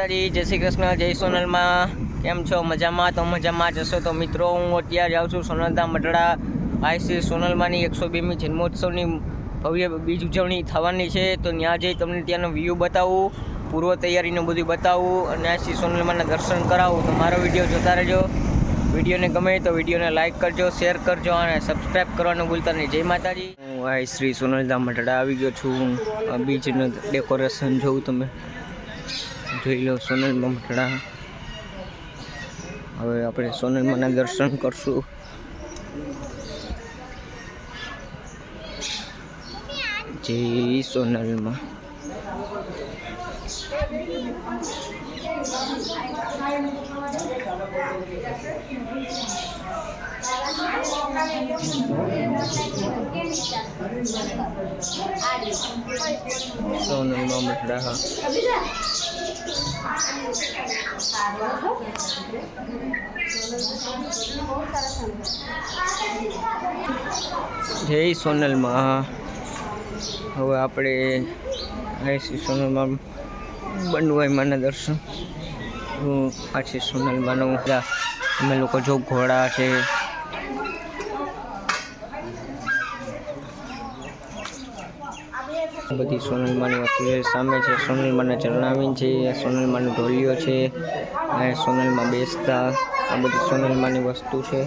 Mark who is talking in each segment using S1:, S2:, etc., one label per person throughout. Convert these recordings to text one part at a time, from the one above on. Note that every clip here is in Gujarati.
S1: માતાજી, જય શ્રી કૃષ્ણ, જય સોનલમાં. કેમ છો? મજામાં? તો મજામાં જશો તો મિત્રો, હું અત્યારે આવું છું સોનલધામ મઢડા. આઈસી સોનલમાની 102મી જન્મોત્સવની ભવ્ય બીજ ઉજવણી થવાની છે. તો ત્યાં જઈ તમને ત્યાંનો વ્યૂ બતાવું, પૂર્વ તૈયારીનું બધું બતાવું અને આઈસી સોનલમાના દર્શન કરાવું. તો મારો વિડીયો જોતા રહેજો. વિડીયોને ગમે તો વિડીયોને લાઇક કરજો, શેર કરજો અને સબસ્ક્રાઈબ કરવાનું ભૂલતા નહીં. જય માતાજી. હું આ શ્રી સોનલધામ મઢડા આવી ગયો છું. બીજનું ડેકોરેશન જોઉં તમે જોઈ લો. સોનલમાં મઢડા. હવે આપણે સોનલમાના દર્શન કરશું. જય સોનલમાં. સોનલમાં મઢડા. જય સોનલમાં. હવે આપણે આઈસી સોનલમાં બનવાઈ માના દર્શન. આછી સોનલમાનો અમે લોકો જો ઘોડા છે, બધી સોનલમાની વસ્તુ છે. સામે છે સોનલમાના ચરણાવીન છે, સોનલમાનો ઢોલિયો છે, આ સોનલમાં બેસતા આ બધી સોનલમાની વસ્તુ છે.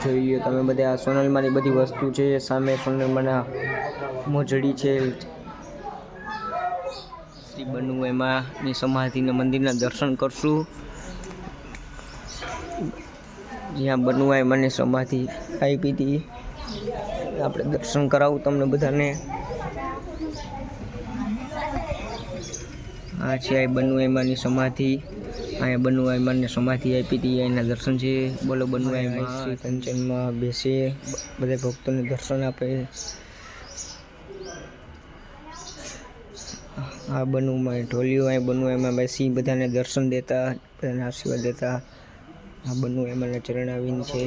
S1: જોઈએ તમે બધા આ સોનલમાની બધી વસ્તુ છે. સામે સોનલમાના મોજડી છે. શ્રી બનુએમાની સમાધિના મંદિરના દર્શન કરશું. જ્યાં બનુએમાની સમાધિ આપી હતી આપણે દર્શન કરાવું તમને બધાને. આ છે આ બનુએમાની સમાધિ. અહીંયા બનુએમાની સમાધિ આપી હતી, એના દર્શન છે. બોલો બનુએમા શ્રી કંચનમાં બેસે, બધા ભક્તોને દર્શન આપે. આ બનુમાં ઢોલિયો, અહીં બનુએમાં બેસી બધાને દર્શન દેતા, બધાને આશીર્વાદ દેતા. આ બનુએમાના ચરણાવીન છે,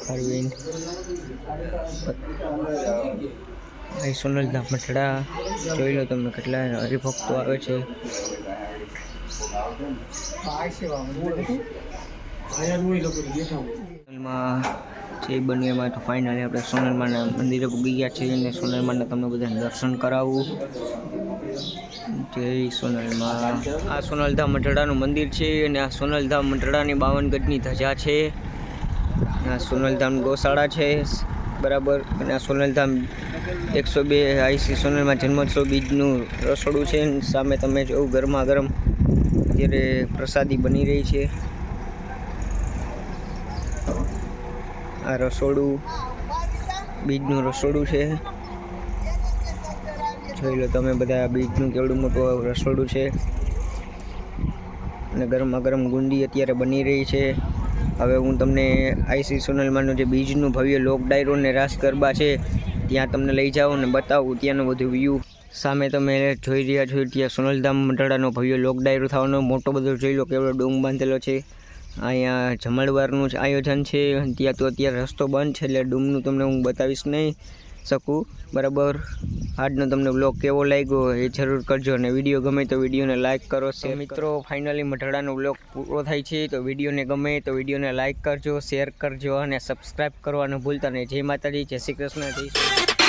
S1: ખારવીન. અહીં સોનલધામ મઢડા જોઈ લો તમે કેટલા હરિભક્તો આવે છે. જે બનુએમાં તો ફાઇનલી આપણે સોનલમાના મંદિરે પૂગી ગયા છે અને સોનલમાના તમને બધાને દર્શન કરાવું. જય સોનલમાં. આ સોનલધામ મઢડાનું મંદિર છે અને આ સોનલધામ મઢડાની 52 ગજની ધજા છે. આ સોનલધામ ગૌશાળા છે બરાબર. અને આ સોનલધામ 102 આઈસી સોનલમાં જન્મોત્સવ બીજનું રસોડું છે. સામે તમે જો ગરમા ગરમ અત્યારે પ્રસાદી બની રહી છે. આ રસોડું બીજનું રસોડું છે. જોઈ લો તમે બધા બીજનું કેવડું મોટું રસોડું છે. અને ગરમા ગરમ ગુંડી અત્યારે બની રહી છે. હવે હું તમને આઈસી સોનલમાનું જે બીજનું ભવ્ય લોક ડાયરો ને રાસ ગરબા છે ત્યાં તમને લઈ જાઉં અને બતાવું ત્યાંનું બધું વ્યૂ. સામે તમે જોઈ રહ્યા છો ત્યાં સોનલધામ મઢડાનો ભવ્ય લોક ડાયરો થવાનો મોટો બધો જોઈ લો કેવડો ડોમ બાંધેલો છે. અહીંયા જમણવારનું જ આયોજન છે. ત્યાં તો અત્યારે રસ્તો બંધ છે એટલે ડૂમનું તમને હું બતાવીશ નહીં શકું બરાબર. આજનો તમને બ્લોગ કેવો લાગ્યો એ જરૂર કરજો અને વિડીયો ગમે તો વિડીયોને લાઇક કરો. મિત્રો ફાઇનલી મઢડાનો બ્લોગ પૂરો થાય છે. તો વિડીયોને ગમે તો વિડીયોને લાઇક કરજો, શેર કરજો અને સબસ્ક્રાઈબ કરવાનું ભૂલતા નહીં. જય માતાજી, જય શ્રી કૃષ્ણ, જય શ્રી